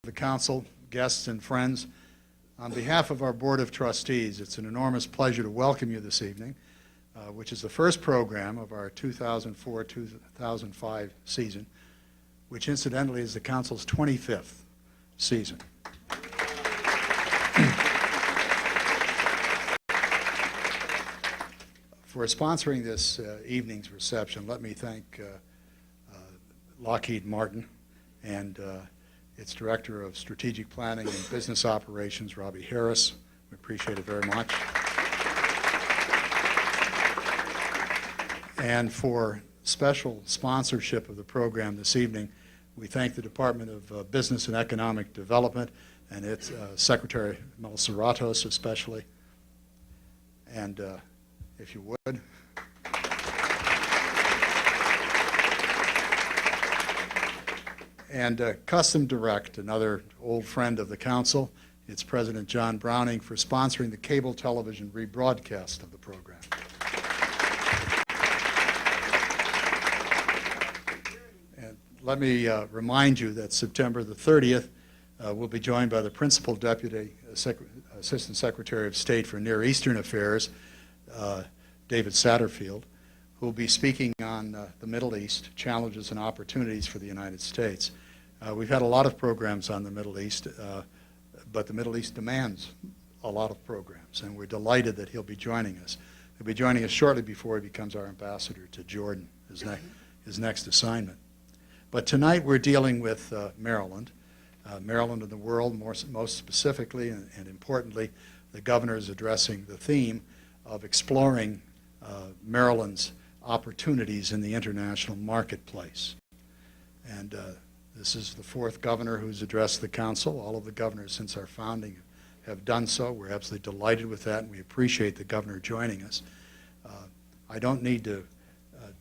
the council, guests, and friends, on behalf of our Board of Trustees, it's an enormous pleasure to welcome you this evening, which is the first program of our 2004-2005 season, which incidentally is the council's 25th season. For sponsoring this evening's reception, let me thank Lockheed Martin and its Director of Strategic Planning and Business Operations, Robbie Harris. We appreciate it very much. And for special sponsorship of the program this evening, we thank the Department of Business and Economic Development and its Secretary Melissa Ratos especially. And if you would. And Custom Direct, another old friend of the council, its President John Browning, for sponsoring the cable television rebroadcast of the program. And let me remind you that September the 30th, we'll be joined by the Principal Deputy Assistant Secretary of State for Near Eastern Affairs, David Satterfield, who will be speaking on the Middle East, challenges and opportunities for the United States. We've had a lot of programs on the Middle East, but the Middle East demands a lot of programs, and we're delighted that he'll be joining us. He'll be joining us shortly before he becomes our ambassador to Jordan, his next assignment. But tonight we're dealing with Maryland. Maryland and the world, most specifically and importantly, the governor is addressing the theme of exploring Maryland's opportunities in the international marketplace. And this is the fourth governor who's addressed the council. All of the governors since our founding have done so. We're absolutely delighted with that, and we appreciate the governor joining us. I don't need to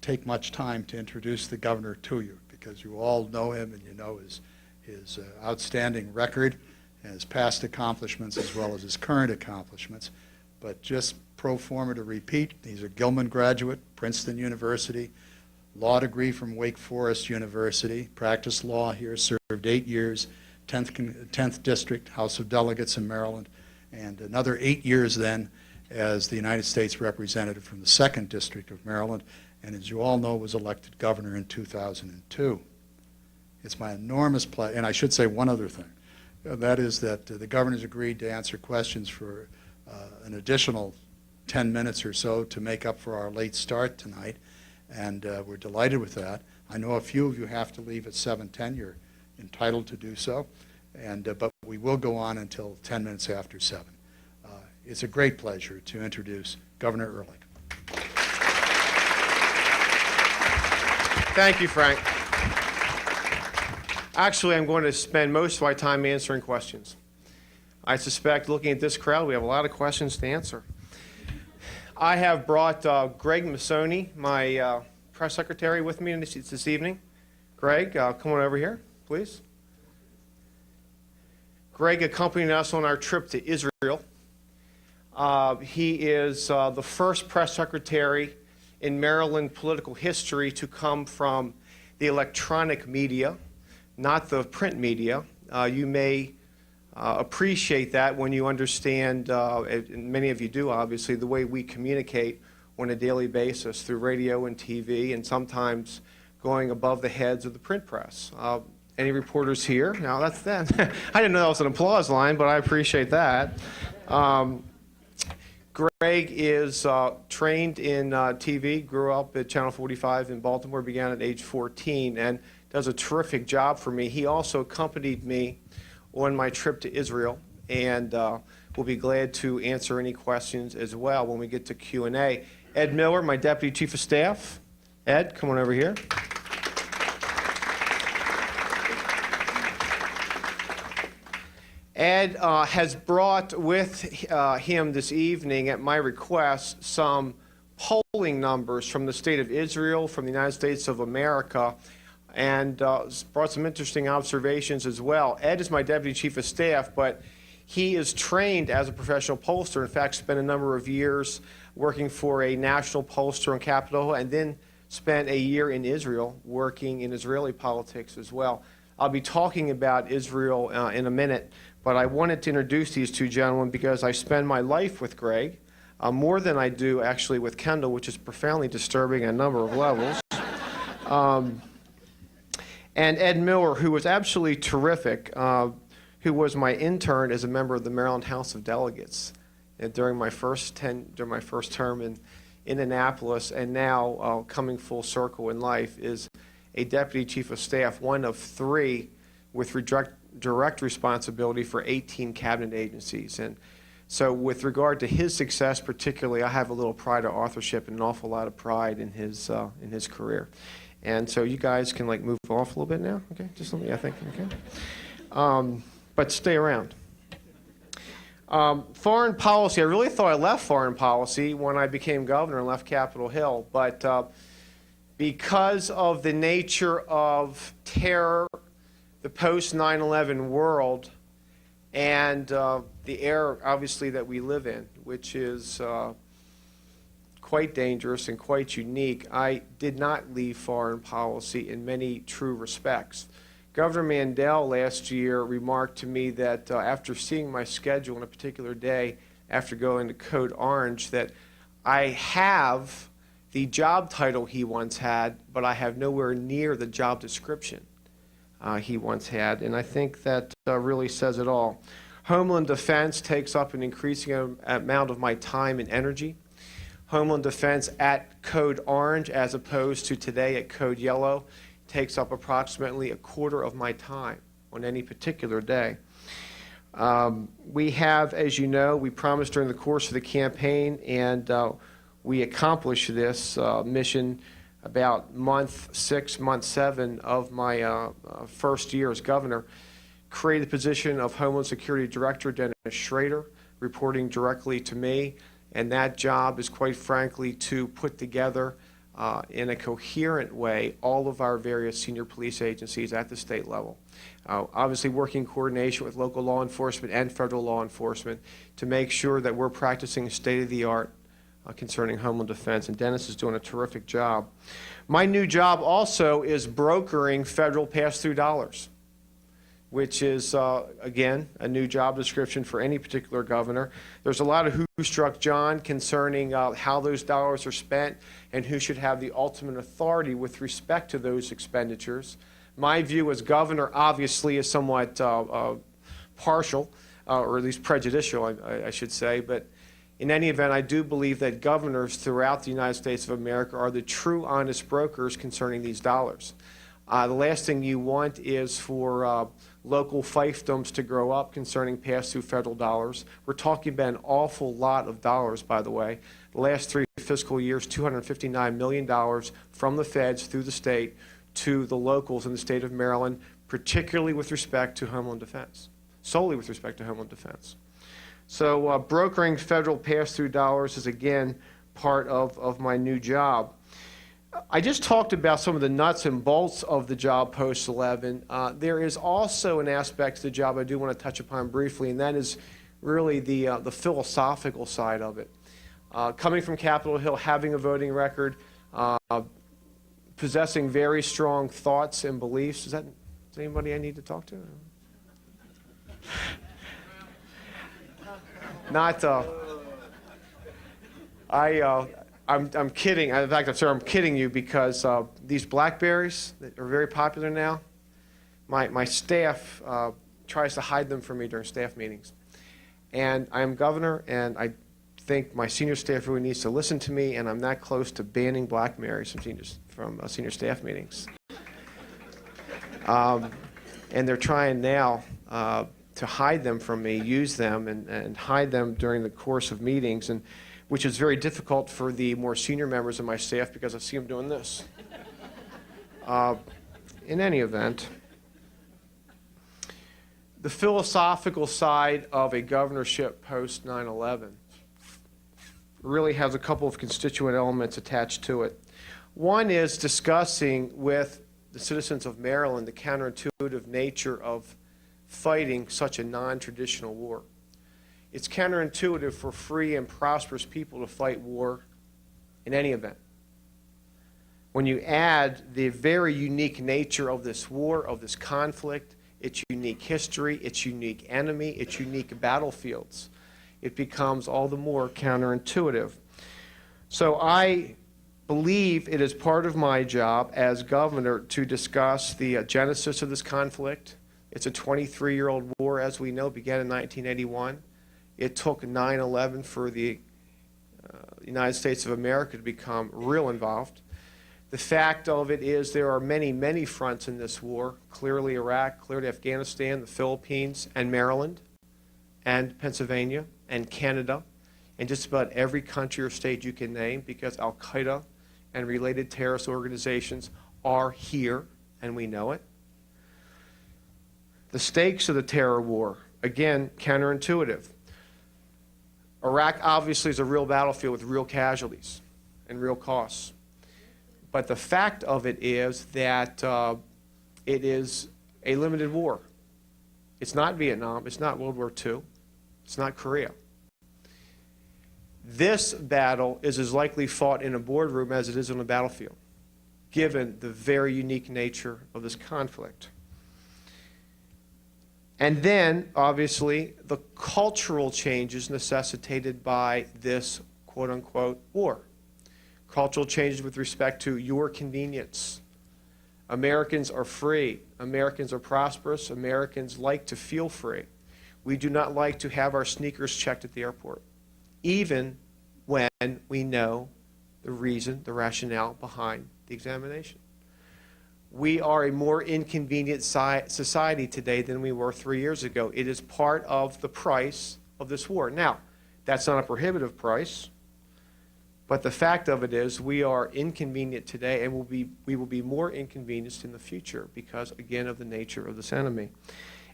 take much time to introduce the governor to you, because you all know him and you know his outstanding record, and his past accomplishments as well as his current accomplishments. But just pro forma to repeat, he's a Gilman graduate, Princeton University, law degree from Wake Forest University, practiced law here, served 8 years, 10th District, House of Delegates in Maryland, and another 8 years then as the United States representative from the 2nd District of Maryland, and as you all know, was elected governor in 2002. It's my enormous pleasure, and I should say one other thing, that is that the governor's agreed to answer questions for an additional 10 minutes or so to make up for our late start tonight, and we're delighted with that. I know a few of you have to leave at 7:10. You're entitled to do so, and but we will go on until 10 minutes after 7. It's a great pleasure to introduce Governor Ehrlich. Thank you, Frank. Actually, I'm going to spend most of my time answering questions. I suspect, looking at this crowd, we have a lot of questions to answer. I have brought Greg Massoni, my press secretary, with me this evening. Greg, come on over here, please. Greg accompanied us on our trip to Israel. He is the first press secretary in Maryland political history to come from the electronic media, not the print media. You may appreciate that when you understand, and many of you do obviously, the way we communicate on a daily basis through radio and TV, and sometimes going above the heads of the print press. Any reporters here? Now that's that. I didn't know that was an applause line, but I appreciate that. Greg is trained in TV, grew up at Channel 45 in Baltimore, began at age 14, and does a terrific job for me. He also accompanied me on my trip to Israel, and we'll be glad to answer any questions as well when we get to Q&A. Ed Miller, my Deputy Chief of Staff. Ed, come on over here. Ed has brought with him this evening, at my request, some polling numbers from the state of Israel, from the United States of America, and brought some interesting observations as well. Ed is my Deputy Chief of Staff, but he is trained as a professional pollster. In fact, spent a number of years working for a national pollster on Capitol Hill, and then spent a year in Israel working in Israeli politics as well. I'll be talking about Israel in a minute, but I wanted to introduce these two gentlemen because I spend my life with Greg, more than I do actually with Kendall, which is profoundly disturbing on a number of levels. And Ed Miller, who was absolutely terrific, who was my intern as a member of the Maryland House of Delegates during my first term in Annapolis, and now coming full circle in life, is a deputy chief of staff, one of three with direct responsibility for 18 cabinet agencies. And so with regard to his success particularly, I have a little pride of authorship and an awful lot of pride in his career. And so you guys can like move off a little bit now, okay? Just let me, I think, okay? But stay around. Foreign policy, I really thought I left foreign policy when I became governor and left Capitol Hill, but because of the nature of terror, the post-9/11 world, and the era, obviously, that we live in, which is quite dangerous and quite unique, I did not leave foreign policy in many true respects. Governor Mandel last year remarked to me that after seeing my schedule on a particular day, after going to Code Orange, that I have the job title he once had, but I have nowhere near the job description he once had. And I think that really says it all. Homeland Defense takes up an increasing amount of my time and energy. Homeland Defense at Code Orange, as opposed to today at Code Yellow, takes up approximately a quarter of my time on any particular day. We have, as you know, we promised during the course of the campaign, and we accomplished this mission about month 6, month 7 of my first year as governor, created the position of Homeland Security Director Dennis Schrader, reporting directly to me, and that job is quite frankly to put together in a coherent way all of our various senior police agencies at the state level. Obviously working in coordination with local law enforcement and federal law enforcement to make sure that we're practicing state-of-the-art concerning Homeland Defense, and Dennis is doing a terrific job. My new job also is brokering federal pass-through dollars, which is, again, a new job description for any particular governor. There's a lot of who struck John concerning how those dollars are spent and who should have the ultimate authority with respect to those expenditures. My view as governor, obviously, is somewhat partial, or at least prejudicial, I should say, but in any event, I do believe that governors throughout the United States of America are the true honest brokers concerning these dollars. The last thing you want is for local fiefdoms to grow up concerning pass-through federal dollars. We're talking about an awful lot of dollars, by the way. The last 3 fiscal years, $259 million from the feds through the state to the locals in the state of Maryland, particularly with respect to Homeland Defense, solely with respect to Homeland Defense. So brokering federal pass-through dollars is, again, part of my new job. I just talked about some of the nuts and bolts of the job post-11. There is also an aspect to the job I do want to touch upon briefly, and that is really the philosophical side of it. Coming from Capitol Hill, having a voting record, possessing very strong thoughts and beliefs. Is anybody I need to talk to? Not, I'm kidding. In fact, I'm kidding you because these blackberries that are very popular now, my staff tries to hide them from me during staff meetings. And I am governor, and I think my senior staff really needs to listen to me, and I'm that close to banning blackberries from senior staff meetings. And they're trying now to hide them from me, use them, and hide them during the course of meetings, and which is very difficult for the more senior members of my staff because I see them doing this. In any event, the philosophical side of a governorship post 9/11 really has a couple of constituent elements attached to it. One is discussing with the citizens of Maryland the counterintuitive nature of fighting such a non-traditional war. It's counterintuitive for free and prosperous people to fight war in any event. When you add the very unique nature of this war, of this conflict, its unique history, its unique enemy, its unique battlefields, it becomes all the more counterintuitive. So I believe it is part of my job as governor to discuss the genesis of this conflict. It's a 23-year-old war, as we know, began in 1981. It took 9/11 for the United States of America to become real involved. The fact of it is there are many, many fronts in this war. Clearly Iraq, clearly Afghanistan, the Philippines, and Maryland, and Pennsylvania, and Canada, and just about every country or state you can name, because Al-Qaeda and related terrorist organizations are here, and we know it. The stakes of the terror war, again, counterintuitive. Iraq obviously is a real battlefield with real casualties and real costs. But the fact of it is that it is a limited war. It's not Vietnam. It's not World War II. It's not Korea. This battle is as likely fought in a boardroom as it is on a battlefield, given the very unique nature of this conflict. And then, obviously, the cultural changes necessitated by this quote-unquote war. Cultural changes with respect to your convenience. Americans are free. Americans are prosperous. Americans like to feel free. We do not like to have our sneakers checked at the airport, even when we know the reason, the rationale behind the examination. We are a more inconvenient society today than we were 3 years ago. It is part of the price of this war. Now, that's not a prohibitive price. But the fact of it is we are inconvenient today, and we will be more inconvenienced in the future because, again, of the nature of this enemy.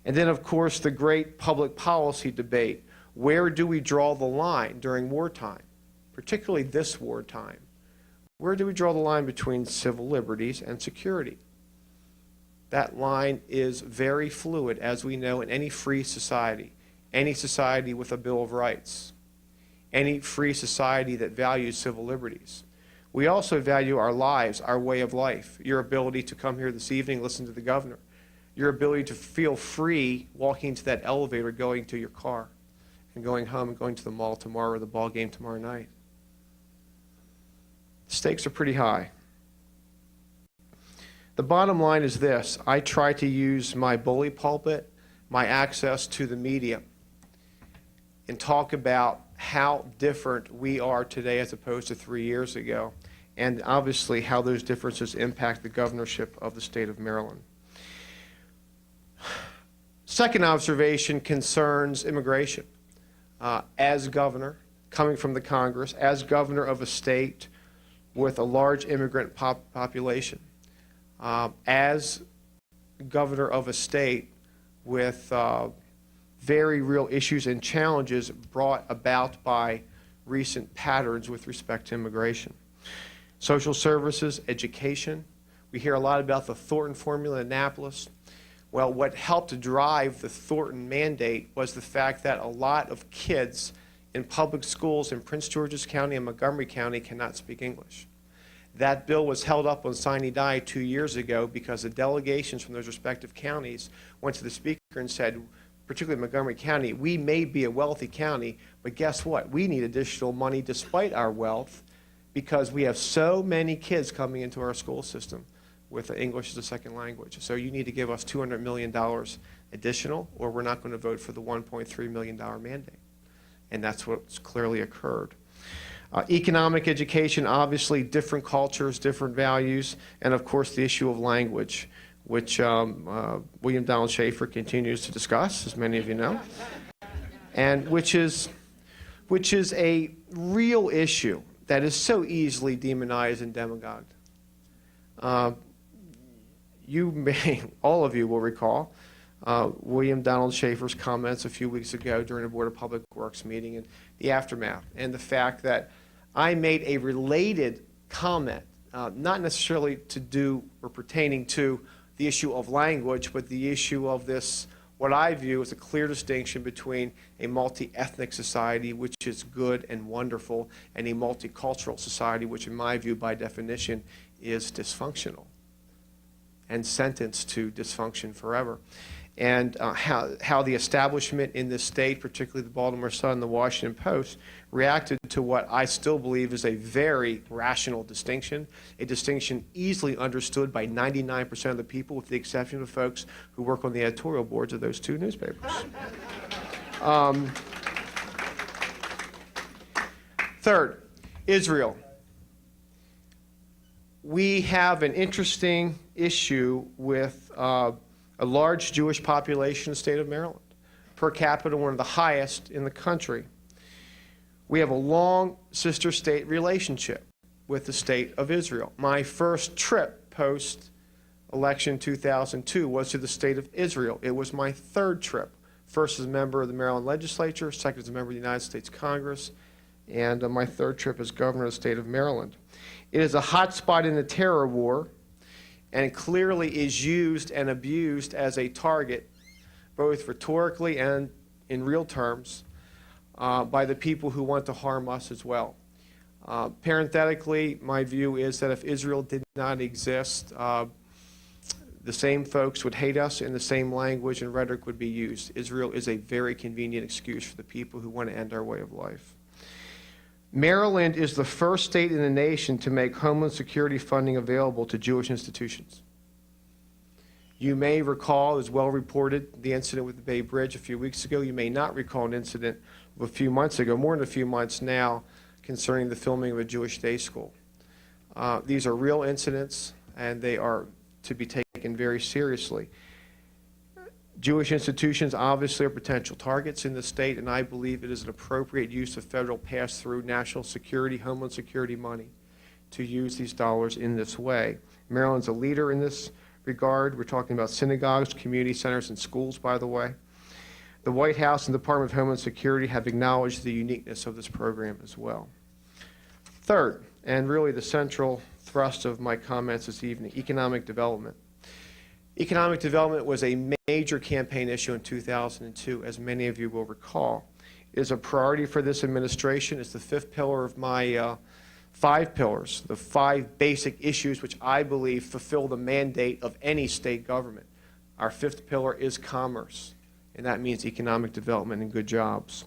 And then, of course, the great public policy debate. Where do we draw the line during wartime, particularly this wartime? Where do we draw the line between civil liberties and security? That line is very fluid, as we know, in any free society with a Bill of Rights. Any free society that values civil liberties. We also value our lives, our way of life, your ability to come here this evening, listen to the governor, your ability to feel free walking into that elevator, going to your car, and going home and going to the mall tomorrow or the ball game tomorrow night. The stakes are pretty high. The bottom line is this. I try to use my bully pulpit, my access to the media, and talk about how different we are today as opposed to 3 years ago, and obviously how those differences impact the governorship of the state of Maryland. Second observation concerns immigration. As governor, coming from the Congress, as governor of a state with a large immigrant population, as governor of a state with very real issues and challenges brought about by recent patterns with respect to immigration. Social services, education. We hear a lot about the Thornton formula in Annapolis. Well, what helped drive the Thornton mandate was the fact that a lot of kids in public schools in Prince George's County and Montgomery County cannot speak English. That bill was held up on sine die 2 years ago because the delegations from those respective counties went to the speaker and said, particularly Montgomery County, we may be a wealthy county, but guess what? We need additional money despite our wealth because we have so many kids coming into our school system with English as a second language. So you need to give us $200 million additional, or we're not going to vote for the $1.3 million mandate. And that's what's clearly occurred. Economic education, obviously different cultures, different values, and of course the issue of language, which William Donald Schaefer continues to discuss, as many of you know, and which is a real issue that is so easily demonized and demagogued. You may, all of you will recall, William Donald Schaefer's comments a few weeks ago during a Board of Public Works meeting and the aftermath, and the fact that I made a related comment, not necessarily to do or pertaining to the issue of language, but the issue of this, what I view as a clear distinction between a multi-ethnic society, which is good and wonderful, and a multicultural society, which in my view, by definition, is dysfunctional and sentenced to dysfunction forever. And how the establishment in this state, particularly the Baltimore Sun and the Washington Post, reacted to what I still believe is a very rational distinction, a distinction easily understood by 99% of the people, with the exception of folks who work on the editorial boards of those two newspapers. Third, Israel. We have an interesting issue with a large Jewish population in the state of Maryland. Per capita, one of the highest in the country. We have a long sister state relationship with the state of Israel. My first trip post-election 2002 was to the state of Israel. It was my third trip. First as a member of the Maryland legislature, second as a member of the United States Congress, and my third trip as governor of the state of Maryland. It is a hot spot in the terror war, and it clearly is used and abused as a target, both rhetorically and in real terms, by the people who want to harm us as well. Parenthetically, my view is that if Israel did not exist, the same folks would hate us and the same language and rhetoric would be used. Israel is a very convenient excuse for the people who want to end our way of life. Maryland is the first state in the nation to make Homeland Security funding available to Jewish institutions. You may recall, as well reported, the incident with the Bay Bridge a few weeks ago. You may not recall an incident of a few months ago, more than a few months now, concerning the filming of a Jewish day school. These are real incidents, and they are to be taken very seriously. Jewish institutions obviously are potential targets in the state, and I believe it is an appropriate use of federal pass-through national security, homeland security money to use these dollars in this way. Maryland's a leader in this regard. We're talking about synagogues, community centers, and schools, by the way. The White House and the Department of Homeland Security have acknowledged the uniqueness of this program as well. Third, and really the central thrust of my comments this evening, economic development. Economic development was a major campaign issue in 2002, as many of you will recall. It is a priority for this administration. It's the fifth pillar of my 5 pillars, the 5 basic issues which I believe fulfill the mandate of any state government. Our 5th pillar is commerce, and that means economic development and good jobs.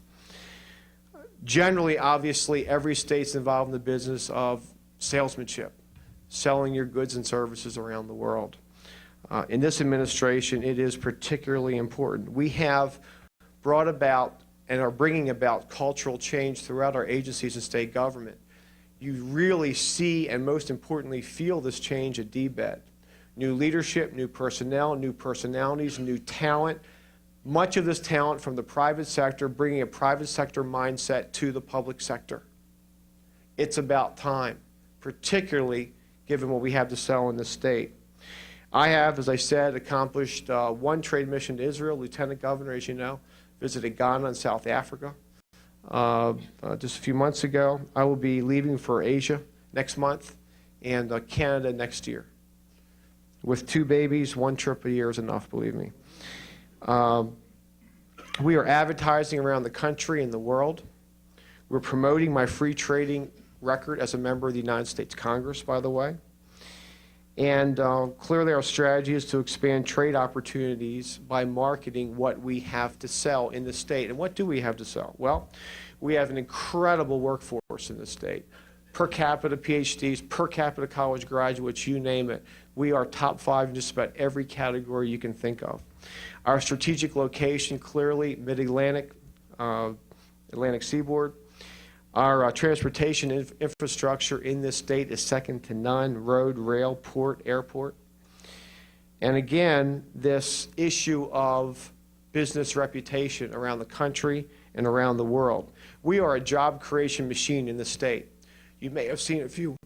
Generally, obviously, every state's involved in the business of salesmanship, selling your goods and services around the world. In this administration, it is particularly important. We have brought about and are bringing about cultural change throughout our agencies and state government. You really see and most importantly feel this change at DBED. New leadership, new personnel, new personalities, new talent. Much of this talent from the private sector, bringing a private sector mindset to the public sector. It's about time, particularly given what we have to sell in this state. I have, as I said, accomplished 1 trade mission to Israel. Lieutenant Governor, as you know, visited Ghana and South Africa just a few months ago. I will be leaving for Asia next month and Canada next year. With 2 babies, 1 trip a year is enough, believe me. We are advertising around the country and the world. We're promoting my free trading record as a member of the United States Congress, by the way. And clearly our strategy is to expand trade opportunities by marketing what we have to sell in the state. And what do we have to sell? Well, we have an incredible workforce in the state. Per capita PhDs, per capita college graduates, you name it. We are top 5 in just about every category you can think of. Our strategic location, clearly mid-Atlantic, Atlantic seaboard. Our transportation infrastructure in this state is second to none: road, rail, port, airport. And again, this issue of business reputation around the country and around the world. We are a job creation machine in the state. You may have seen a few,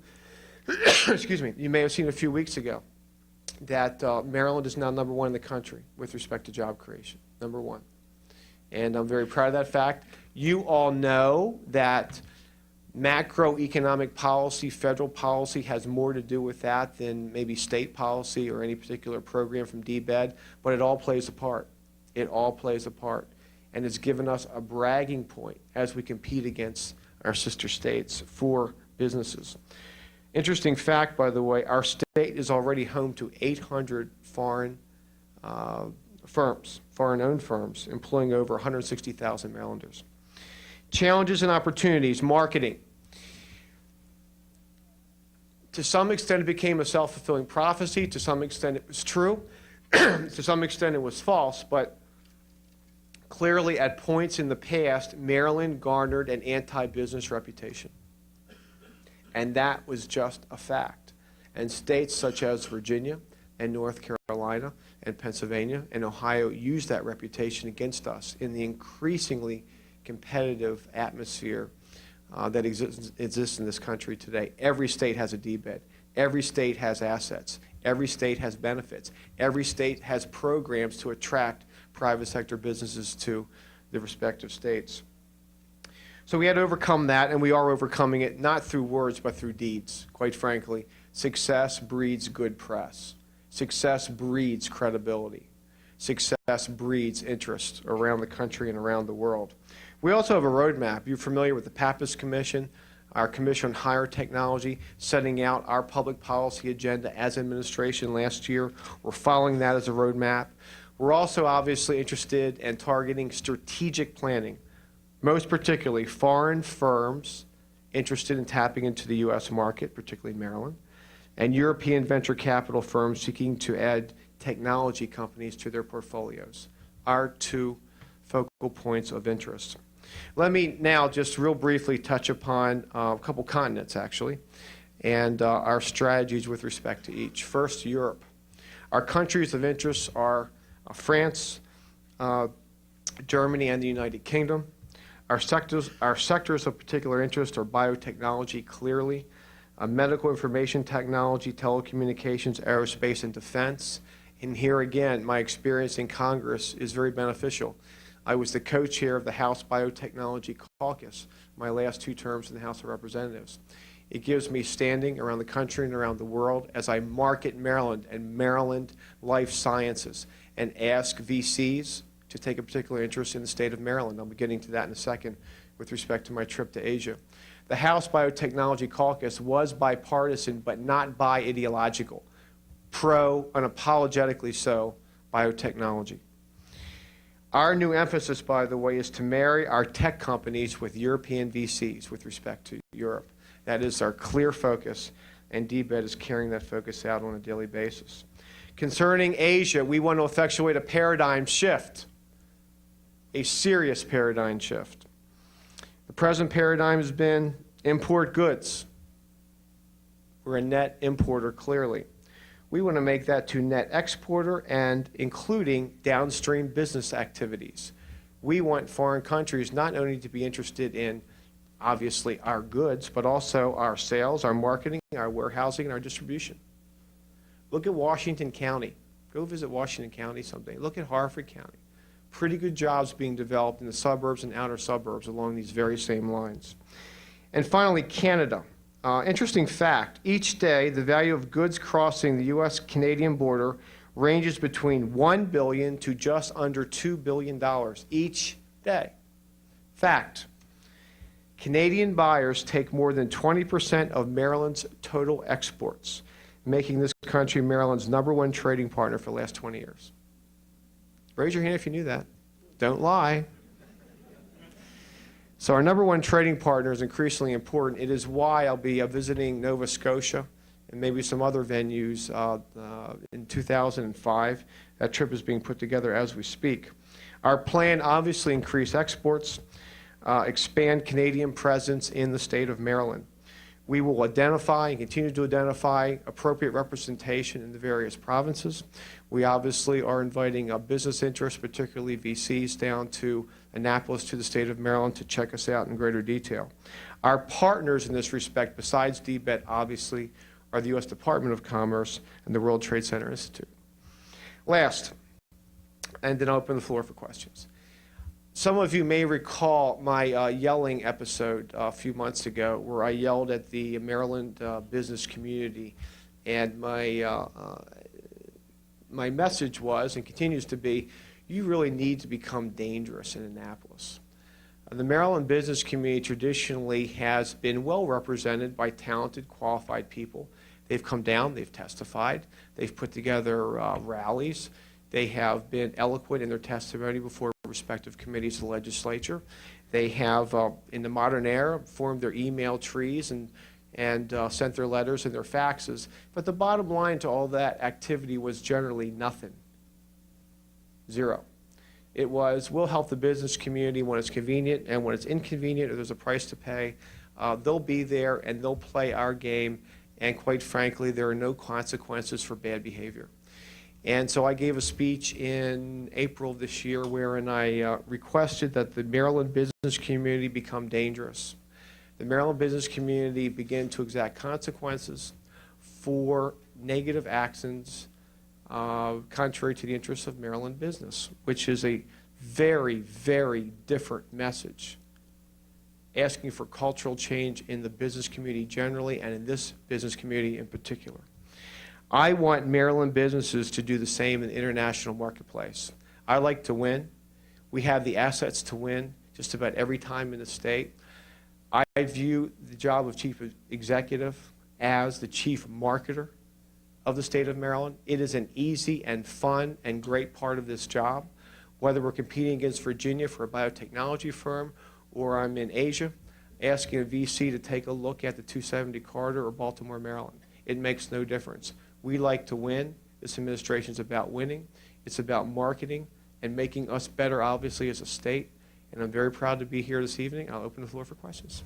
excuse me, you may have seen a few weeks ago that Maryland is now number 1 in the country with respect to job creation, number 1. And I'm very proud of that fact. You all know that macroeconomic policy, federal policy, has more to do with that than maybe state policy or any particular program from DBED, but it all plays a part. It all plays a part. And it's given us a bragging point as we compete against our sister states for businesses. Interesting fact, by the way, our state is already home to 800 foreign firms, foreign-owned firms, employing over 160,000 Marylanders. Challenges and opportunities, marketing. To some extent, it became a self-fulfilling prophecy. To some extent, it was true. To some extent, it was false. But clearly, at points in the past, Maryland garnered an anti-business reputation. And that was just a fact. And states such as Virginia and North Carolina and Pennsylvania and Ohio used that reputation against us in the increasingly competitive atmosphere that exists in this country today. Every state has a DBED. Every state has assets. Every state has benefits. Every state has programs to attract private sector businesses to the respective states. So we had to overcome that, and we are overcoming it, not through words, but through deeds. Quite frankly, success breeds good press. Success breeds credibility. Success breeds interest around the country and around the world. We also have a roadmap. You're familiar with the Pappas Commission, our Commission on Higher Technology, setting out our public policy agenda as administration last year. We're following that as a roadmap. We're also obviously interested in targeting strategic planning, most particularly foreign firms interested in tapping into the U.S. market, particularly Maryland, and European venture capital firms seeking to add technology companies to their portfolios, are two focal points of interest. Let me now just real briefly touch upon a couple continents, actually, and our strategies with respect to each. First, Europe. Our countries of interest are France, Germany, and the United Kingdom. Our sectors of particular interest are biotechnology, clearly, medical information technology, telecommunications, aerospace, and defense. And here again, my experience in Congress is very beneficial. I was the co-chair of the House Biotechnology Caucus my last 2 terms in the House of Representatives. It gives me standing around the country and around the world as I market Maryland and Maryland life sciences and ask VCs to take a particular interest in the state of Maryland. I'll be getting to that in a second with respect to my trip to Asia. The House Biotechnology Caucus was bipartisan, but not bi-ideological. Unapologetically so, biotechnology. Our new emphasis, by the way, is to marry our tech companies with European VCs with respect to Europe. That is our clear focus, and DBED is carrying that focus out on a daily basis. Concerning Asia, we want to effectuate a paradigm shift, a serious paradigm shift. The present paradigm has been import goods. We're a net importer, clearly. We want to make that to net exporter and including downstream business activities. We want foreign countries not only to be interested in, obviously, our goods, but also our sales, our marketing, our warehousing, and our distribution. Look at Washington County. Go visit Washington County someday. Look at Harford County. Pretty good jobs being developed in the suburbs and outer suburbs along these very same lines. And finally, Canada. Interesting fact, each day the value of goods crossing the U.S.-Canadian border ranges between $1 billion to just under $2 billion each day. Fact, Canadian buyers take more than 20% of Maryland's total exports, making this country Maryland's #1 trading partner for the last 20 years. Raise your hand if you knew that. Don't lie. So our #1 trading partner is increasingly important. It is why I'll be visiting Nova Scotia and maybe some other venues in 2005. That trip is being put together as we speak. Our plan, obviously, increase exports, expand Canadian presence in the state of Maryland. We will identify and continue to identify appropriate representation in the various provinces. We obviously are inviting business interests, particularly VCs, down to Annapolis, to the state of Maryland, to check us out in greater detail. Our partners in this respect, besides DBED, obviously, are the U.S. Department of Commerce and the World Trade Center Institute. Last, and then I'll open the floor for questions. Some of you may recall my yelling episode a few months ago where I yelled at the Maryland business community, and my message was, and continues to be, you really need to become dangerous in Annapolis. The Maryland business community traditionally has been well represented by talented, qualified people. They've come down, they've testified, they've put together rallies, they have been eloquent in their testimony before respective committees of the legislature. They have, in the modern era, formed their email trees and sent their letters and their faxes. But the bottom line to all that activity was generally nothing. Zero. It was, we'll help the business community when it's convenient, and when it's inconvenient or there's a price to pay, they'll be there and they'll play our game, and quite frankly, there are no consequences for bad behavior. And so I gave a speech in April of this year wherein I requested that the Maryland business community become dangerous. The Maryland business community begin to exact consequences for negative actions contrary to the interests of Maryland business, which is a very, very different message, asking for cultural change in the business community generally and in this business community in particular. I want Maryland businesses to do the same in the international marketplace. I like to win. We have the assets to win just about every time in the state. I view the job of chief executive as the chief marketer of the state of Maryland. It is an easy and fun and great part of this job. Whether we're competing against Virginia for a biotechnology firm, or I'm in Asia asking a VC to take a look at the 270 corridor or Baltimore, Maryland. It makes no difference. We like to win. This administration is about winning. It's about marketing and making us better, obviously, as a state. And I'm very proud to be here this evening. I'll open the floor for questions.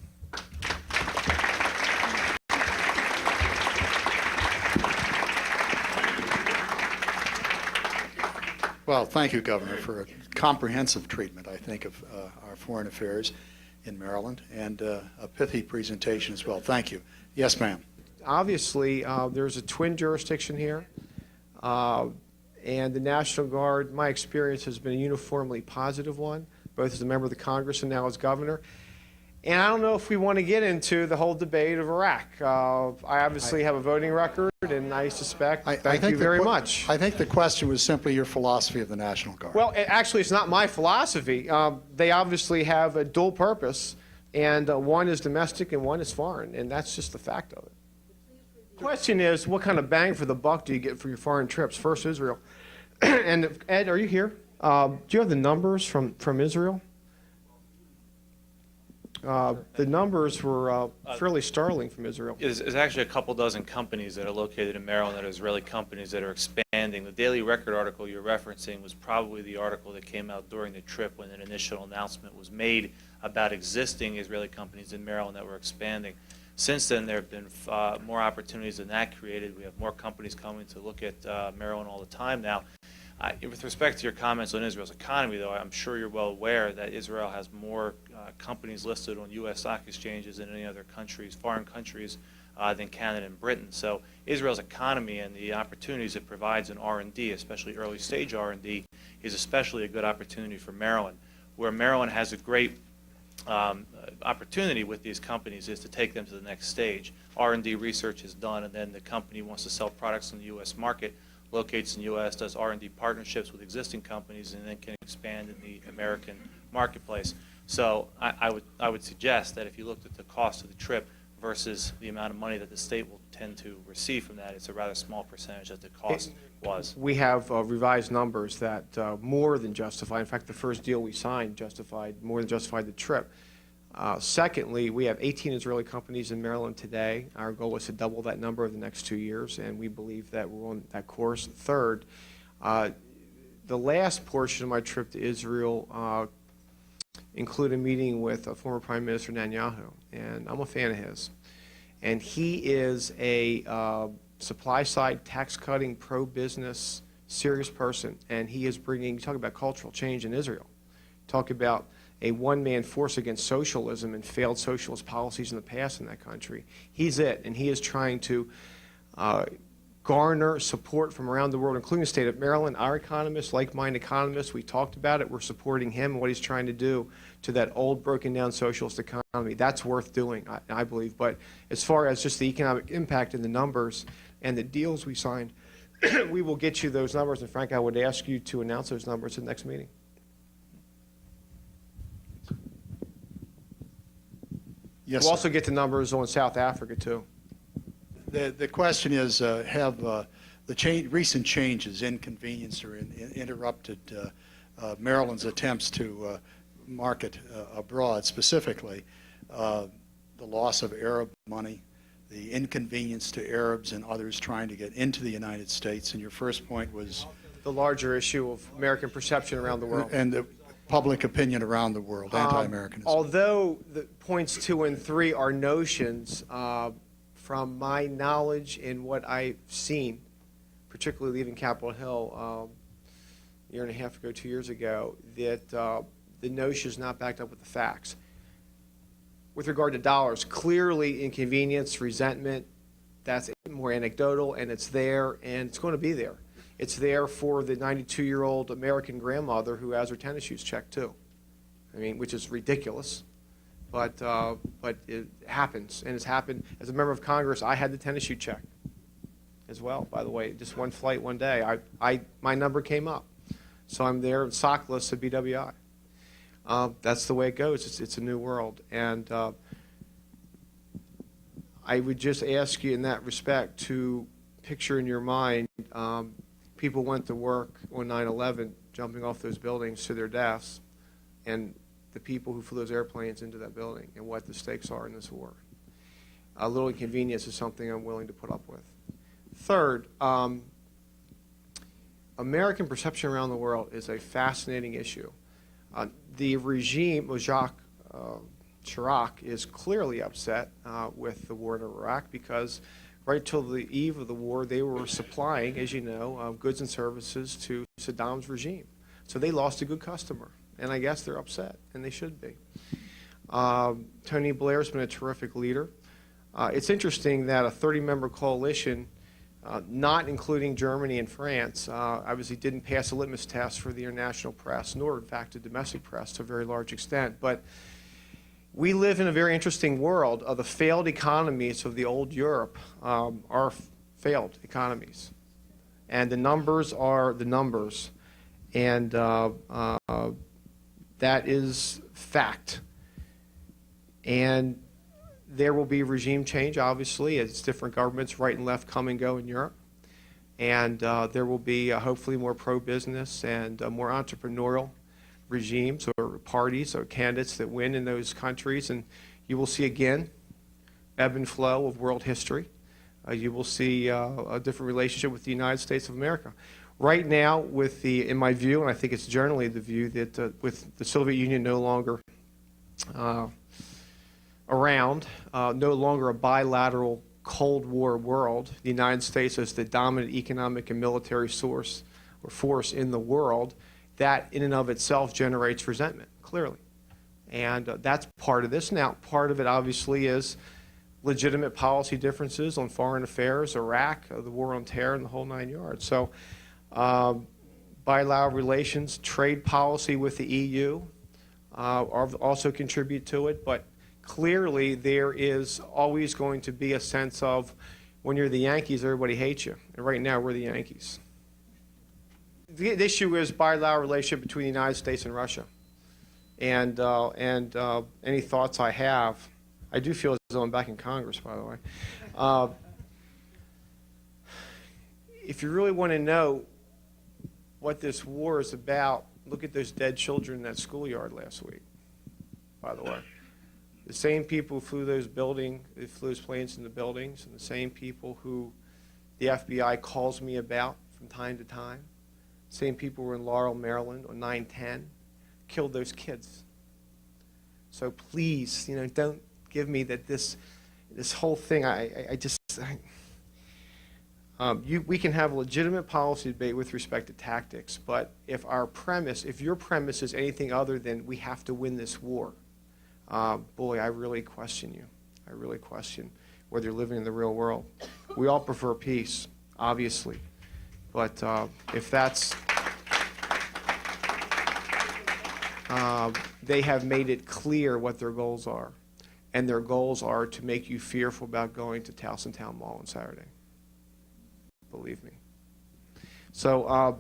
Well, thank you, Governor, for a comprehensive treatment, I think, of our foreign affairs in Maryland, and a pithy presentation as well. Thank you. Yes, ma'am. Obviously, there's a twin jurisdiction here, and the National Guard, my experience has been a uniformly positive one, both as a member of the Congress and now as governor. And I don't know if we want to get into the whole debate of Iraq. I obviously have a voting record, and I suspect, thank you very much. I think the question was simply your philosophy of the National Guard. Well, actually, it's not my philosophy. They obviously have a dual purpose, and one is domestic and one is foreign, and that's just the fact of it. The question is, what kind of bang for the buck do you get for your foreign trips? First, Israel. And Ed, are you here? Do you have the numbers from Israel? The numbers were fairly startling from Israel. There's actually a couple dozen companies that are located in Maryland that are Israeli companies that are expanding. The Daily Record article you're referencing was probably the article that came out during the trip when an initial announcement was made about existing Israeli companies in Maryland that were expanding. Since then, there have been more opportunities than that created. We have more companies coming to look at Maryland all the time now. With respect to your comments on Israel's economy, though, I'm sure you're well aware that Israel has more companies listed on U.S. stock exchanges than any other countries, foreign countries, than Canada and Britain. So Israel's economy and the opportunities it provides in R&D, especially early stage R&D, is especially a good opportunity for Maryland. Where Maryland has a great opportunity with these companies is to take them to the next stage. R&D research is done, and then the company wants to sell products in the U.S. market, locates in the U.S., does R&D partnerships with existing companies, and then can expand in the American marketplace. So I would suggest that if you looked at the cost of the trip versus the amount of money that the state will tend to receive from that, it's a rather small percentage that the cost was. We have revised numbers that more than justify. In fact, the first deal we signed more than justified the trip. Secondly, we have 18 Israeli companies in Maryland today. Our goal is to double that number in the next 2 years, and we believe that we're on that course. Third, the last portion of my trip to Israel included a meeting with former Prime Minister Netanyahu, and I'm a fan of his. And he is a supply-side, tax-cutting, pro-business, serious person, and he is bringing, talk about cultural change in Israel. Talk about a one-man force against socialism and failed socialist policies in the past in that country. He's it, and he is trying to garner support from around the world, including the state of Maryland. Our economists, like-minded economists, we talked about it. We're supporting him and what he's trying to do to that old, broken-down socialist economy. That's worth doing, I believe. But as far as just the economic impact and the numbers and the deals we signed, we will get you those numbers. And Frank, I would ask you to announce those numbers at the next meeting. Yes, We'll sir. also get the numbers on South Africa, too. The question is, have the recent changes inconvenienced or interrupted Maryland's attempts to market abroad, specifically the loss of Arab money, the inconvenience to Arabs and others trying to get into the United States? And your first point was... The larger issue of American perception around the world. And the public opinion around the world, anti-Americanism. Although the points 2 and 3 are notions, from my knowledge and what I've seen, particularly leaving Capitol Hill a year and a half ago, 2 years ago, that the notion is not backed up with the facts. With regard to dollars, clearly inconvenience, resentment, that's more anecdotal, and it's there, and it's going to be there. It's there for the 92-year-old American grandmother who has her tennis shoes checked, too. I mean, which is ridiculous, but it happens, and it's happened. As a member of Congress, I had the tennis shoe check as well, by the way. Just one flight, one day. My number came up. So I'm there in sockless at BWI. That's the way it goes. It's a new world. And I would just ask you in that respect to picture in your mind people went to work on 9/11 jumping off those buildings to their deaths, and the people who flew those airplanes into that building and what the stakes are in this war. A little inconvenience is something I'm willing to put up with. Third, American perception around the world is a fascinating issue. The regime of Jacques Chirac is clearly upset with the war in Iraq because right till the eve of the war, they were supplying, as you know, goods and services to Saddam's regime. So they lost a good customer, and I guess they're upset, and they should be. Tony Blair's been a terrific leader. It's interesting that a 30-member coalition, not including Germany and France, obviously didn't pass a litmus test for the international press, nor, in fact, the domestic press to a very large extent. But we live in a very interesting world. The failed economies of the old Europe are failed economies. And the numbers are the numbers. And that is fact. And there will be regime change, obviously, as different governments, right and left, come and go in Europe. And there will be hopefully more pro-business and more entrepreneurial regimes or parties or candidates that win in those countries. And you will see, again, ebb and flow of world history. You will see a different relationship with the United States of America. Right now, with in my view, and I think it's generally the view, that with the Soviet Union no longer around, no longer a bilateral Cold War world, the United States as the dominant economic and military source or force in the world, that in and of itself generates resentment, clearly. And that's part of this. Now, part of it obviously is legitimate policy differences on foreign affairs, Iraq, the war on terror, and the whole 9 yards. So bilateral relations, trade policy with the EU also contribute to it. But clearly there is always going to be a sense of when you're the Yankees, everybody hates you. And right now we're the Yankees. The issue is bilateral relationship between the United States and Russia. And any thoughts I have, I do feel as though I'm back in Congress, by the way. If you really want to know what this war is about, look at those dead children in that schoolyard last week, by the way. The same people who flew those planes in the buildings, and the same people who the FBI calls me about from time to time, same people who were in Laurel, Maryland on 9/10, killed those kids. So please, don't give me that this whole thing. We can have a legitimate policy debate with respect to tactics, but if your premise is anything other than we have to win this war, boy, I really question you. I really question whether you're living in the real world. We all prefer peace, obviously, but if that's they have made it clear what their goals are, and their goals are to make you fearful about going to Towson Town Mall on Saturday. Believe me. So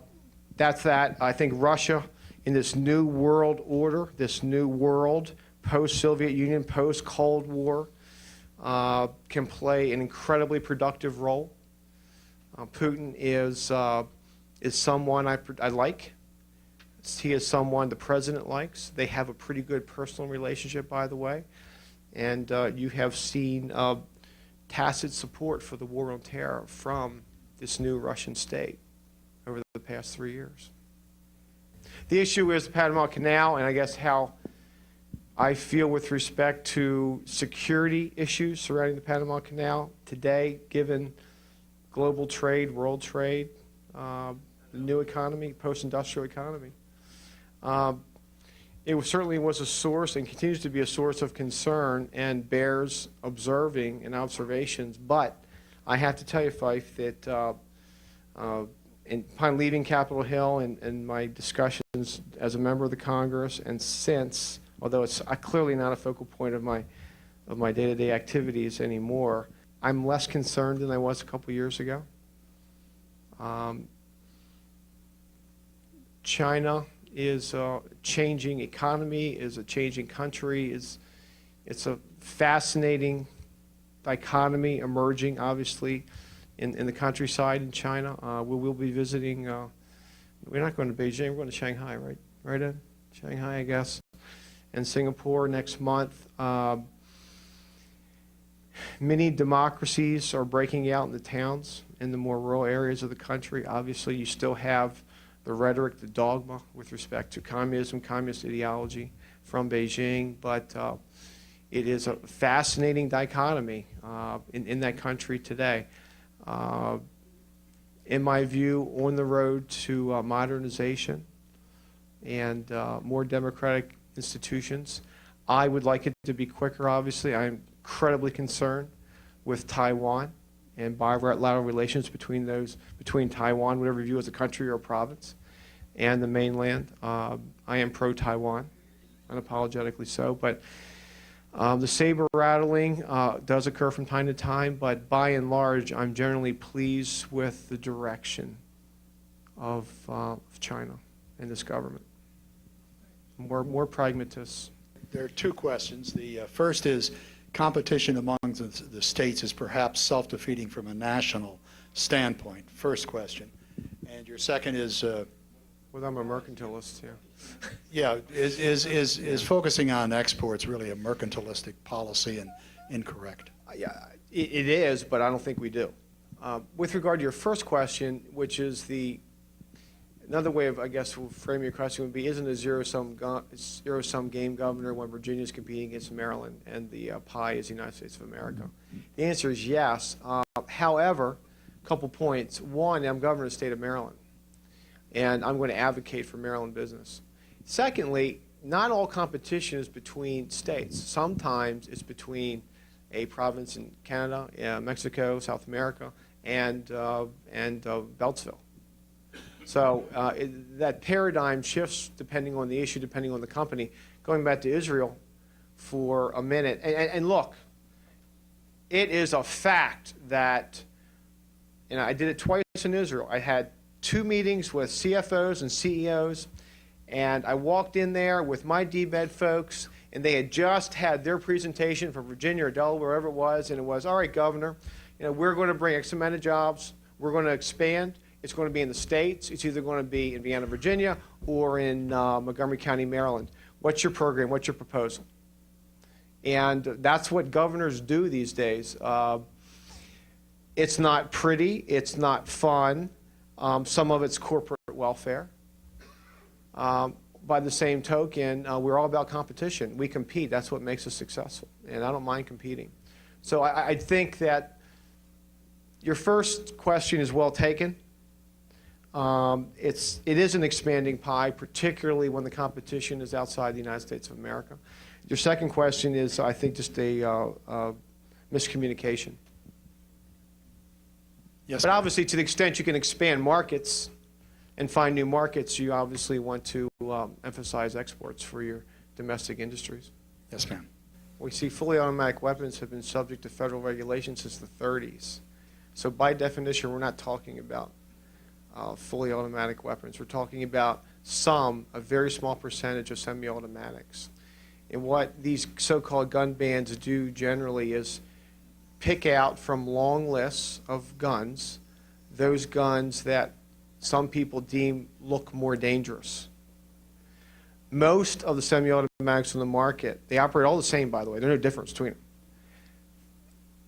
that's that. I think Russia, in this new world order, this new world post-Soviet Union, post-Cold War, can play an incredibly productive role. Putin is someone I like. He is someone the president likes. They have a pretty good personal relationship, by the way. And you have seen tacit support for the war on terror from this new Russian state over the past 3 years. The issue is the Panama Canal, and I guess how I feel with respect to security issues surrounding the Panama Canal today, given global trade, world trade, the new economy, post-industrial economy. It certainly was a source and continues to be a source of concern and bears observing and observations. But I have to tell you, Fife, that upon leaving Capitol Hill and my discussions as a member of the Congress and since, although it's clearly not a focal point of my day-to-day activities anymore, I'm less concerned than I was a couple years ago. China is a changing economy, is a changing country, it's a fascinating dichotomy emerging, obviously, in the countryside in China. We will be visiting, we're not going to Beijing, we're going to Shanghai, right? Right, Ed? Shanghai, I guess, and Singapore next month. Many democracies are breaking out in the towns, in the more rural areas of the country. Obviously, you still have the rhetoric, the dogma with respect to communism, communist ideology from Beijing, but it is a fascinating dichotomy in that country today. In my view, on the road to modernization and more democratic institutions. I would like it to be quicker, obviously. I'm incredibly concerned with Taiwan and bilateral relations between Taiwan, whatever you view as a country or a province, and the mainland. I am pro-Taiwan, unapologetically so, but the saber rattling does occur from time to time, but by and large, I'm generally pleased with the direction of China and this government. More pragmatists. There are two questions. The first is, competition among the states is perhaps self-defeating from a national standpoint. First question. And your second is... well, I'm a mercantilist, yeah. Yeah, is focusing on exports really a mercantilistic policy and incorrect? Yeah, it is, but I don't think we do. With regard to your first question, which is another way of, I guess, framing your question would be, isn't a zero-sum game, Governor, when Virginia is competing against Maryland and the pie is the United States of America? The answer is yes. However, a couple points. One, I'm governor of the state of Maryland, and I'm going to advocate for Maryland business. Secondly, not all competition is between states. Sometimes it's between a province in Canada, Mexico, South America, and Beltsville. So that paradigm shifts depending on the issue, depending on the company. Going back to Israel for a minute, and look, it is a fact that, and I did it twice in Israel. I had 2 meetings with CFOs and CEOs, and I walked in there with my DBED folks, and they had just had their presentation from Virginia or Delaware, wherever it was, and it was, all right, Governor, we're going to bring X amount of jobs, we're going to expand. It's going to be in the States. It's either going to be in Vienna, Virginia, or in Montgomery County, Maryland. What's your program? What's your proposal? And that's what governors do these days. It's not pretty. It's not fun. Some of it's corporate welfare. By the same token, we're all about competition. We compete. That's what makes us successful. And I don't mind competing. So I think that your first question is well taken. It is an expanding pie, particularly when the competition is outside the United States of America. Your second question is, I think, just a miscommunication. Yes. But obviously, to the extent you can expand markets and find new markets, you obviously want to emphasize exports for your domestic industries. Yes, ma'am. We see fully automatic weapons have been subject to federal regulation since the 30s. So by definition, we're not talking about fully automatic weapons. We're talking about a very small percentage of semi-automatics. And what these so-called gun bans do generally is pick out from long lists of guns those guns that some people deem look more dangerous. Most of the semi-automatics on the market, they operate all the same, by the way. There's no difference between them.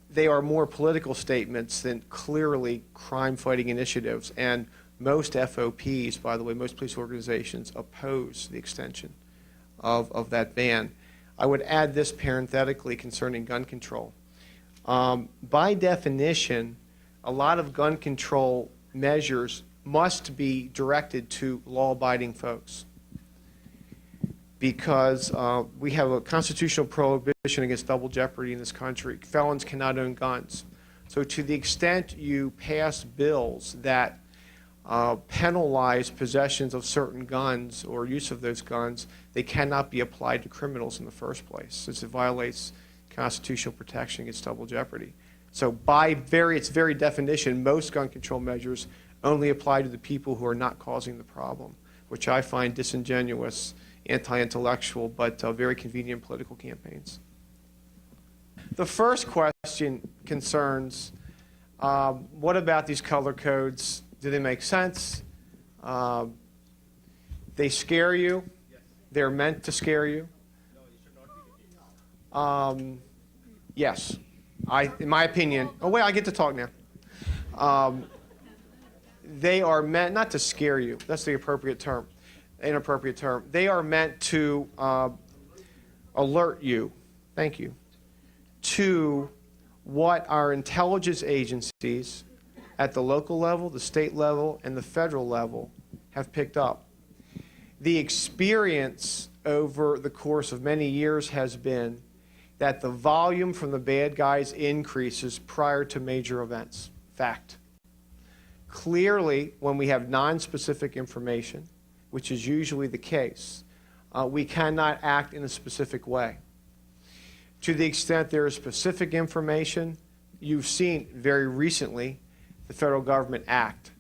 They are more political statements than clearly crime-fighting initiatives. And most FOPs, by the way, most police organizations oppose the extension of that ban. I would add this parenthetically concerning gun control. By definition, a lot of gun control measures must be directed to law-abiding folks because we have a constitutional prohibition against double jeopardy in this country. Felons cannot own guns. So to the extent you pass bills that penalize possessions of certain guns or use of those guns, they cannot be applied to criminals in the first place, since it violates constitutional protection against double jeopardy. So by its very definition, most gun control measures only apply to the people who are not causing the problem, which I find disingenuous, anti-intellectual, but very convenient political campaigns. The first question concerns, what about these color codes? Do they make sense? They scare you? They're meant to scare you? Yes. In my opinion, oh wait, I get to talk now. They are meant not to scare you. That's the appropriate term, inappropriate term. They are meant to alert you, thank you, to what our intelligence agencies at the local level, the state level, and the federal level have picked up. The experience over the course of many years has been that the volume from the bad guys increases prior to major events. Fact. Clearly, when we have non-specific information, which is usually the case, we cannot act in a specific way. To the extent there is specific information, you've seen very recently the federal government act.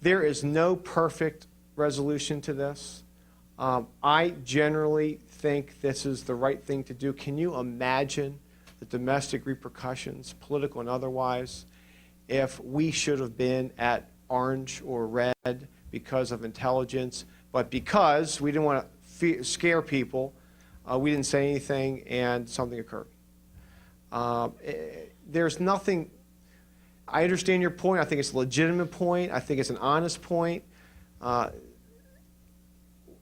There is no perfect resolution to this. I generally think this is the right thing to do. Can you imagine the domestic repercussions, political and otherwise, if we should have been at orange or red because of intelligence, but because we didn't want to scare people, we didn't say anything and something occurred. There's nothing, I understand your point. I think it's a legitimate point. I think it's an honest point.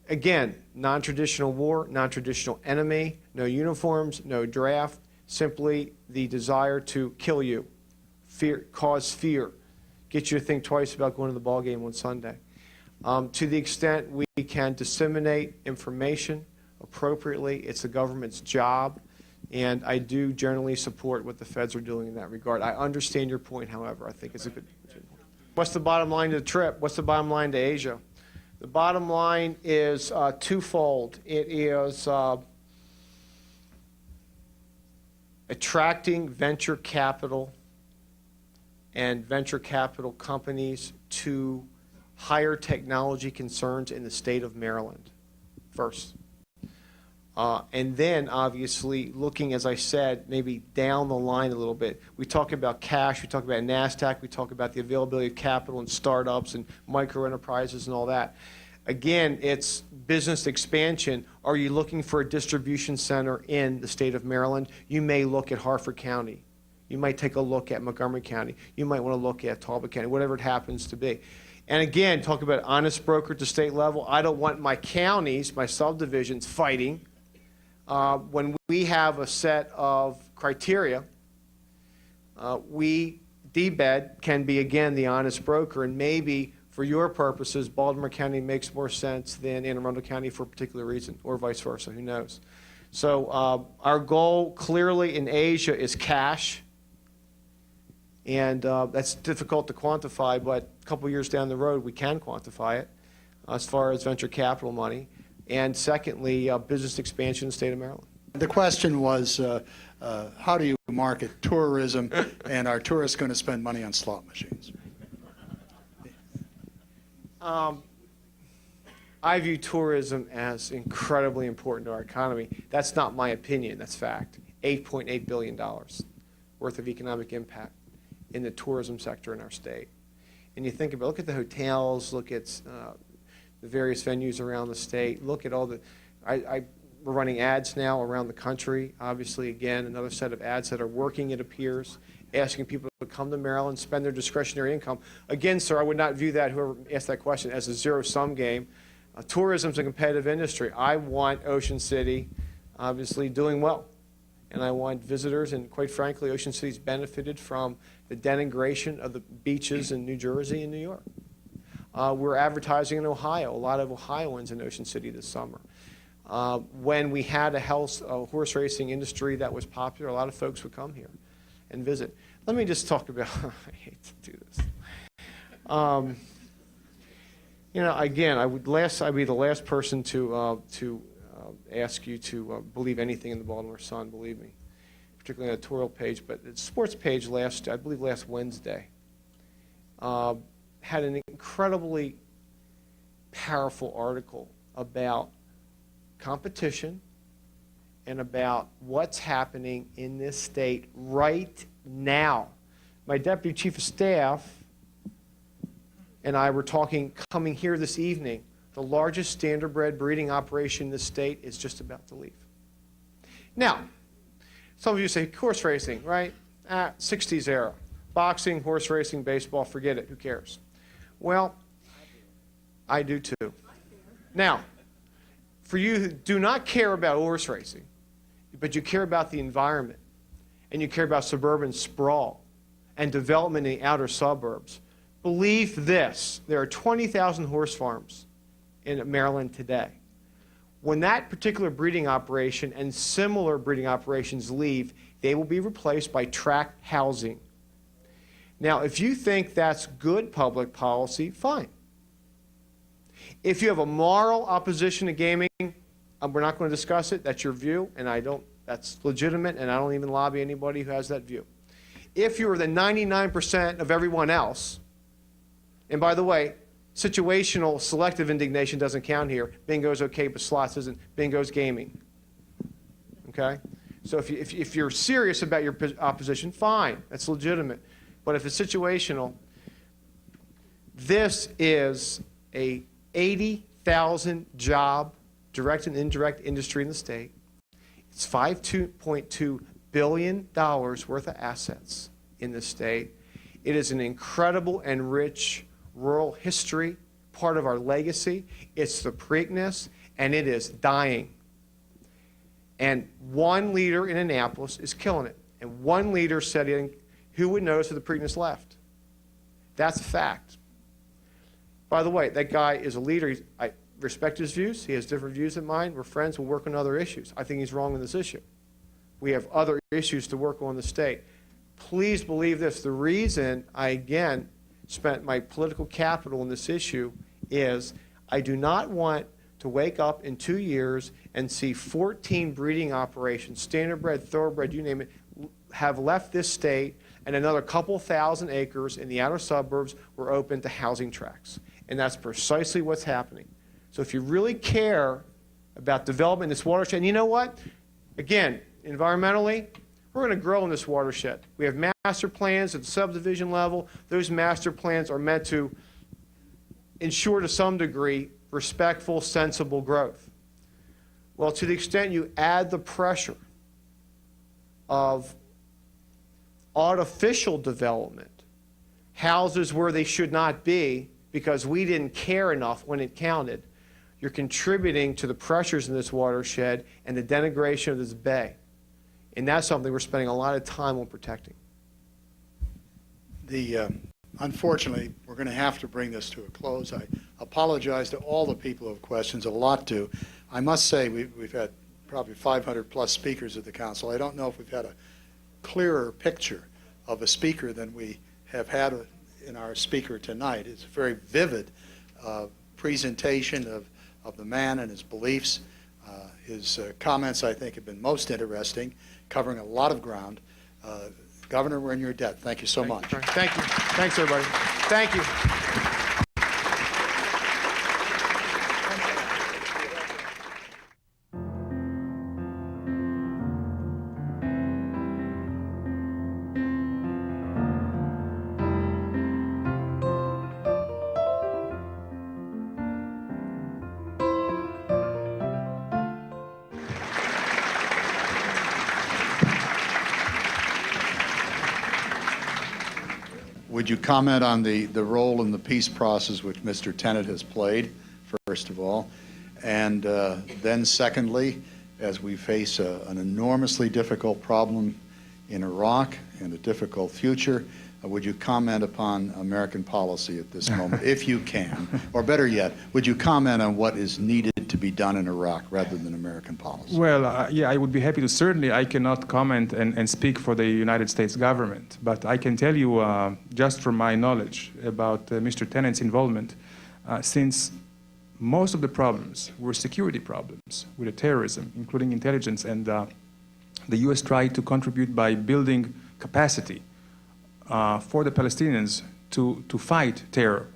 Again, non-traditional war, non-traditional enemy, no uniforms, no draft, simply the desire to kill you, cause fear, get you to think twice about going to the ball game on Sunday. To the extent we can disseminate information appropriately, it's the government's job, and I do generally support what the feds are doing in that regard. I understand your point, however. I think it's a good point. What's the bottom line to the trip? What's the bottom line to Asia? The bottom line is twofold. It is attracting venture capital and venture capital companies to higher technology concerns in the state of Maryland first. And then, obviously, looking, as I said, maybe down the line a little bit. We talk about cash, we talk about NASDAQ, we talk about the availability of capital and startups and micro enterprises and all that. Again, it's business expansion. Are you looking for a distribution center in the state of Maryland? You may look at Harford County. You might take a look at Montgomery County. You might want to look at Talbot County, whatever it happens to be. And again, talk about honest broker at the state level. I don't want my counties, my subdivisions, fighting. When we have a set of criteria, DBED can be, again, the honest broker, and maybe for your purposes, Baltimore County makes more sense than Anne Arundel County for a particular reason, or vice versa, who knows. So our goal clearly in Asia is cash, and that's difficult to quantify, but a couple years down the road we can quantify it as far as venture capital money. And secondly, business expansion in the state of Maryland. The question was, how do you market tourism, and are tourists going to spend money on slot machines? I view tourism as incredibly important to our economy. That's not my opinion, that's fact. $8.8 billion worth of economic impact in the tourism sector in our state. And you think about, look at the hotels, look at the various venues around the state, look at all the, we're running ads now around the country. Obviously, again, another set of ads that are working, it appears, asking people to come to Maryland, spend their discretionary income. Again, sir, I would not view that, whoever asked that question, as a zero-sum game. Tourism's a competitive industry. I want Ocean City, obviously, doing well. And I want visitors, and quite frankly, Ocean City's benefited from the denigration of the beaches in New Jersey and New York. We're advertising in Ohio, a lot of Ohioans in Ocean City this summer. When we had a horse racing industry that was popular, a lot of folks would come here and visit. Let me just talk about, I hate to do this. You know, again, I'd be the last person to ask you to believe anything in the Baltimore Sun, believe me, particularly on the editorial page. But the sports page I believe last Wednesday, had an incredibly powerful article about competition and about what's happening in this state right now. My deputy chief of staff and I were coming here this evening. The largest standardbred breeding operation in the state is just about to leave. Now, some of you say horse racing, right? 60s era. Boxing, horse racing, baseball, forget it, who cares? Well, I do too. Now, for you who do not care about horse racing, but you care about the environment, and you care about suburban sprawl and development in the outer suburbs, believe this, there are 20,000 horse farms in Maryland today. When that particular breeding operation and similar breeding operations leave, they will be replaced by tract housing. Now, if you think that's good public policy, fine. If you have a moral opposition to gaming, we're not going to discuss it. That's your view, and that's legitimate, and I don't even lobby anybody who has that view. If you're the 99% of everyone else, and by the way, situational selective indignation doesn't count here. Bingo's okay, but slots isn't. Bingo's gaming. Okay? So if you're serious about your opposition, fine. That's legitimate. But if it's situational, this is a 80,000 job, direct and indirect industry in the state. It's $5.2 billion worth of assets in the state. It is an incredible and rich rural history, part of our legacy. It's the Preakness, and it is dying. And one leader in Annapolis is killing it. And one leader said, who would notice if the Preakness left? That's a fact. By the way, that guy is a leader. I respect his views. He has different views than mine. We're friends. We'll work on other issues. I think he's wrong on this issue. We have other issues to work on in the state. Please believe this. The reason I, again, spent my political capital in this issue is I do not want to wake up in 2 years and see 14 breeding operations, standardbred, thoroughbred, you name it, have left this state, and another couple thousand acres in the outer suburbs were open to housing tracts. And that's precisely what's happening. So if you really care about development in this watershed, and you know what? Again, environmentally, we're going to grow in this watershed. We have master plans at the subdivision level. Those master plans are meant to ensure to some degree respectful, sensible growth. Well, to the extent you add the pressure of artificial development, houses where they should not be because we didn't care enough when it counted, you're contributing to the pressures in this watershed and the denigration of this bay. And that's something we're spending a lot of time on protecting. Unfortunately, we're going to have to bring this to a close. I apologize to all the people who have questions, a lot to. I must say we've had probably 500 plus speakers at the council. I don't know if we've had a clearer picture of a speaker than we have had in our speaker tonight. It's a very vivid presentation of the man and his beliefs. His comments, I think, have been most interesting, covering a lot of ground. Governor, we're in your debt. Thank you so much. Thank you. Thanks, everybody. Thank you. Would you comment on the role in the peace process which Mr. Tenet has played, first of all? And then secondly, as we face an enormously difficult problem in Iraq and a difficult future, would you comment upon American policy at this moment, if you can? Or better yet, would you comment on what is needed to be done in Iraq rather than American policy? Well, yeah, I would be happy to. Certainly, I cannot comment and speak for the United States government, but I can tell you, just from my knowledge about Mr. Tenet's involvement, since most of the problems were security problems with the terrorism, including intelligence, and the U.S. tried to contribute by building capacity for the Palestinians to fight terror.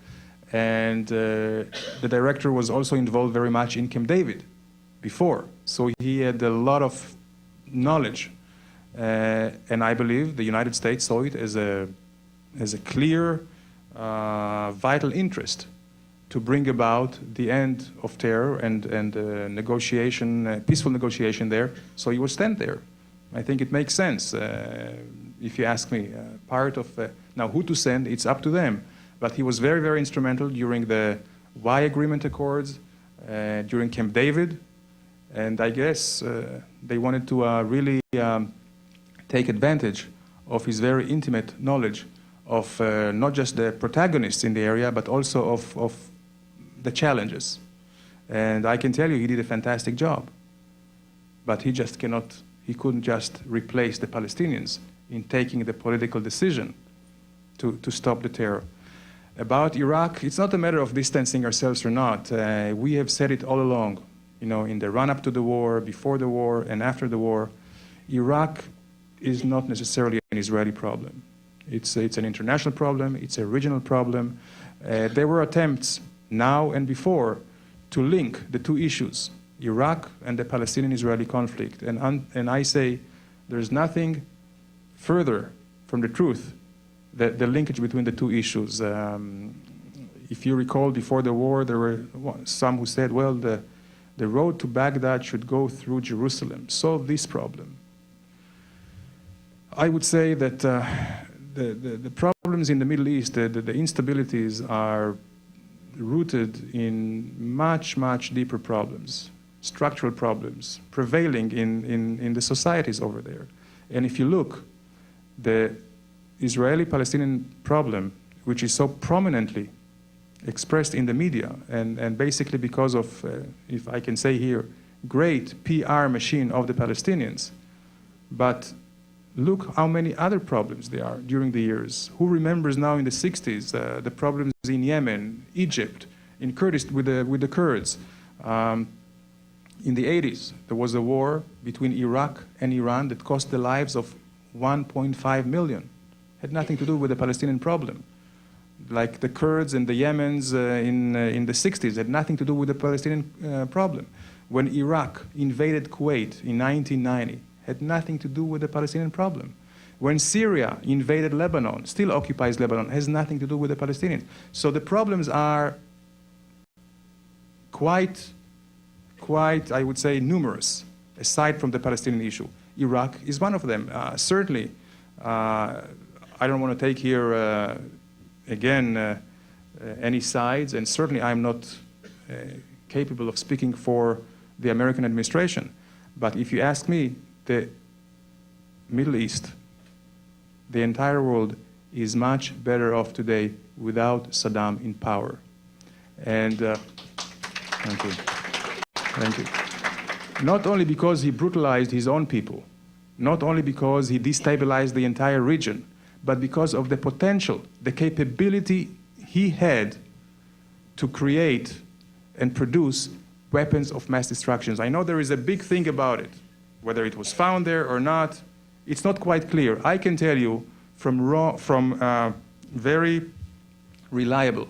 And the director was also involved very much in Camp David before. So he had a lot of knowledge. And I believe the United States saw it as a clear, vital interest to bring about the end of terror and negotiation, peaceful negotiation there. So he will stand there. I think it makes sense. If you ask me, part of, now who to send, it's up to them. But he was very, very instrumental during the Y Agreement Accords, during Camp David, and I guess they wanted to really take advantage of his very intimate knowledge of not just the protagonists in the area, but also of the challenges. And I can tell you he did a fantastic job. But he just cannot, he couldn't just replace the Palestinians in taking the political decision to stop the terror. About Iraq, it's not a matter of distancing ourselves or not. We have said it all along, you know, in the run-up to the war, before the war, and after the war. Iraq is not necessarily an Israeli problem. It's an international problem. It's a regional problem. There were attempts now and before to link the two issues, Iraq and the Palestinian-Israeli conflict. And I say there's nothing further from the truth, the linkage between the two issues. If you recall, before the war, there were some who said, well, the road to Baghdad should go through Jerusalem, solve this problem. I would say that the problems in the Middle East, the instabilities are rooted in much, much deeper problems, structural problems, prevailing in the societies over there. And if you look, the Israeli-Palestinian problem, which is so prominently expressed in the media, and basically because of, if I can say here, great PR machine of the Palestinians, but look how many other problems there are during the years. Who remembers now in the 60s the problems in Yemen, Egypt, in Kurdistan with the Kurds? In the 80s, there was a war between Iraq and Iran that cost the lives of 1.5 million. Had nothing to do with the Palestinian problem. Like the Kurds and the Yemens in the 60s had nothing to do with the Palestinian problem. When Iraq invaded Kuwait in 1990, had nothing to do with the Palestinian problem. When Syria invaded Lebanon, still occupies Lebanon, has nothing to do with the Palestinians. So the problems are quite, I would say, numerous, aside from the Palestinian issue. Iraq is one of them. Certainly, I don't want to take here, again, any sides, and certainly I'm not capable of speaking for the American administration. But if you ask me, the Middle East, the entire world is much better off today without Saddam in power. And thank you. Thank you. Not only because he brutalized his own people, not only because he destabilized the entire region, but because of the potential, the capability he had to create and produce weapons of mass destruction. I know there is a big thing about it. Whether it was found there or not, it's not quite clear. I can tell you from very reliable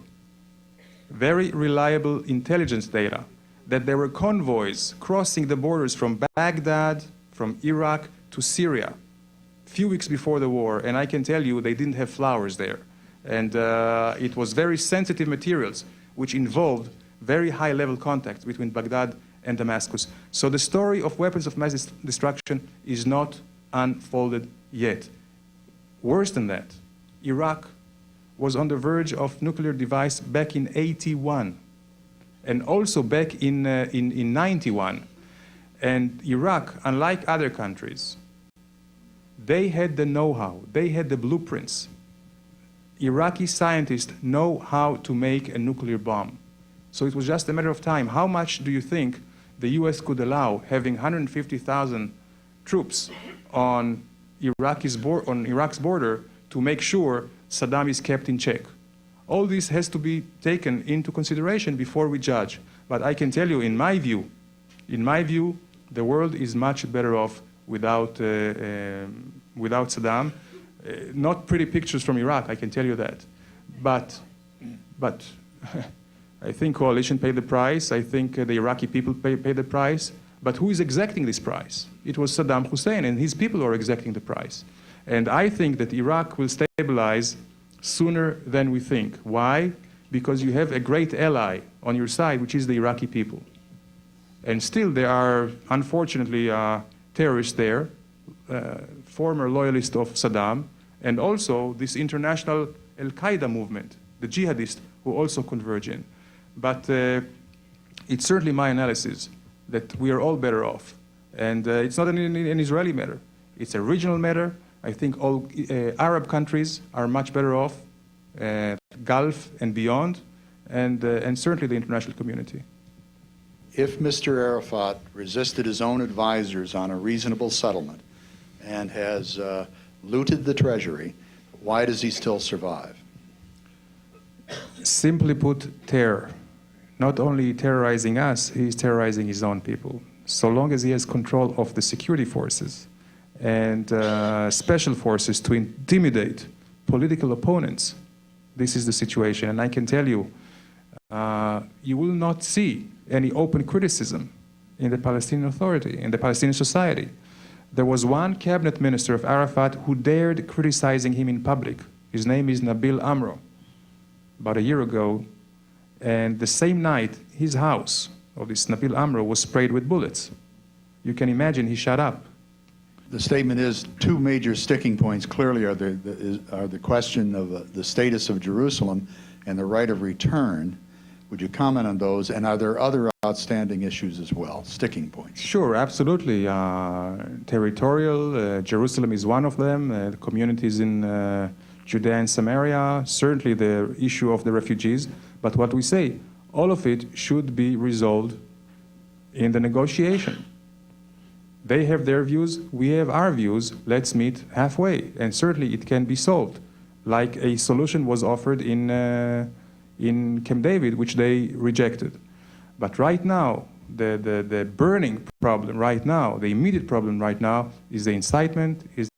intelligence data that there were convoys crossing the borders from Baghdad, from Iraq to Syria, a few weeks before the war, and I can tell you they didn't have flowers there. And it was very sensitive materials, which involved very high-level contacts between Baghdad and Damascus. So the story of weapons of mass destruction is not unfolded yet. Worse than that, Iraq was on the verge of nuclear device back in 81, and also back in 91. And Iraq, unlike other countries, they had the know-how, they had the blueprints. Iraqi scientists know how to make a nuclear bomb. So it was just a matter of time. How much do you think the US could allow having 150,000 troops on Iraq's border to make sure Saddam is kept in check? All this has to be taken into consideration before we judge. But I can tell you, in my view, the world is much better off without Saddam. Not pretty pictures from Iraq, I can tell you that. But I think coalition paid the price. I think the Iraqi people paid the price. But who is exacting this price? It was Saddam Hussein and his people who are exacting the price. And I think that Iraq will stabilize sooner than we think. Why? Because you have a great ally on your side, which is the Iraqi people. And still there are, unfortunately, terrorists there, former loyalists of Saddam, and also this international Al-Qaeda movement, the jihadists who also converge in. But it's certainly my analysis that we are all better off. And it's not an Israeli matter. It's a regional matter. I think all Arab countries are much better off, Gulf and beyond, and certainly the international community. If Mr. Arafat resisted his own advisors on a reasonable settlement and has looted the treasury, why does he still survive? Simply put, terror. Not only terrorizing us, he is terrorizing his own people. So long as he has control of the security forces and special forces to intimidate political opponents, this is the situation. And I can tell you, you will not see any open criticism in the Palestinian Authority, in the Palestinian society. There was one cabinet minister of Arafat who dared criticizing him in public. His name is Nabil Amro. About a year ago, and the same night, his house of this Nabil Amro was sprayed with bullets. You can imagine he shut up. The statement is two major sticking points clearly are the question of the status of Jerusalem and the right of return. Would you comment on those? And are there other outstanding issues as well, sticking points? Sure, absolutely. Territorial, Jerusalem is one of them. The communities in Judea and Samaria, certainly the issue of the refugees. But what we say, all of it should be resolved in the negotiation. They have their views, we have our views, let's meet halfway. And certainly it can be solved, like a solution was offered in Camp David, which they rejected. But right now, the burning problem right now, the immediate problem right now is the incitement, is